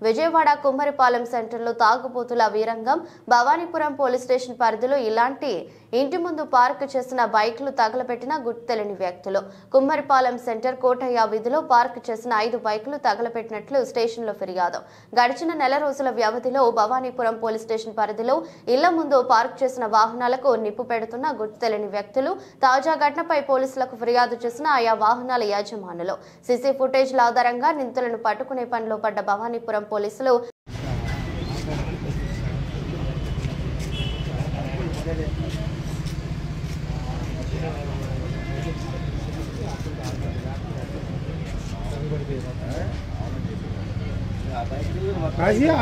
విజయవాడ కుమ్మరిపాలెం సెంటర్లో తాగుబోతుల వీరంగం. Bhavanipuram police station పరిధిలో ఇలాంటి ఇంటి ముందు పార్క్ చేసిన బైక్లు తగలబెట్టిన గుర్తు తెలియని వ్యక్తులు. కుమ్మరిపాలెం సెంటర్ కోటయ్య వీధిలో పార్క్ చేసిన 5 బైకులు తగలబెట్టినట్లు స్టేషన్లో ఫిర్యాదు. గడిచిన నెల రోజుల వ్యవధిలో భవానీపురం పోలీస్ స్టేషన్ పరిధిలో ఇళ్ల ముందు పార్క్ చేసిన వాహనాలకు నిప్పు పెడుతున్న గుర్తు తెలియని వ్యక్తులు. తాజా ఘటనపై పోలీసులకు ఫిర్యాదు చేసిన ఆయా వాహనాల యాజమానులు. సీసీ ఫుటేజ్ల ఆధారంగా నిందితులను పట్టుకునే పనిలో పడ్డ భవానీపురం పోలీసులు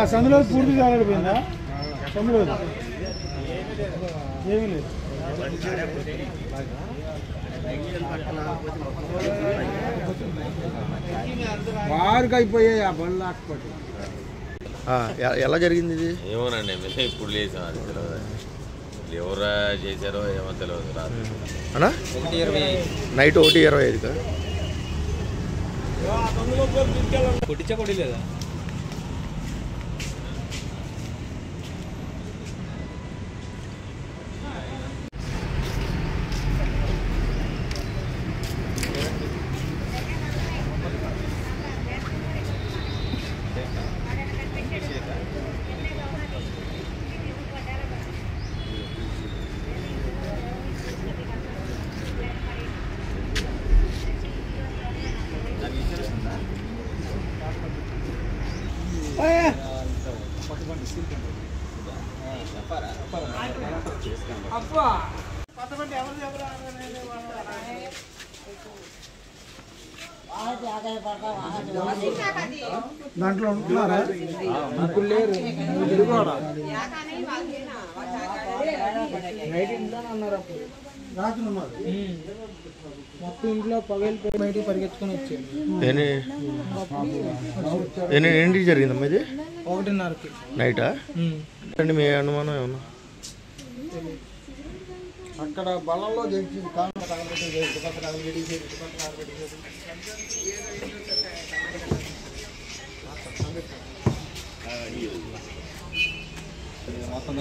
ఆ సందులో పూర్తి జాలడిపోయిందా? సందులో ఏమీ లేదు. వారికి అయిపోయాయి ఆ బండ్లు ఆకపోతే. ఎలా జరిగింది ఇది? ఏమోనండి, మేము ఇప్పుడు లేసాం, అది తెలియదు. ఎవరు చేశారో ఏమో తెలియదు. అన్నా నైట్ 1:25 కొట్టించా కొట్టలేదా? దాంట్లో ఉంటున్నారా? ఇప్పుడు లేరు. రాత్రి ఉన్నారు. మొత్తం ఇంట్లో పగలిపోయి బయటికి పరిగెత్తుకుని వచ్చారు. ఏంటి జరిగిందమ్మా ఇది? 1:30కి నైటా? అంటే మీ అనుమానం ఏమన్నా? అక్కడ బలంలో జరిగింది. మొత్తం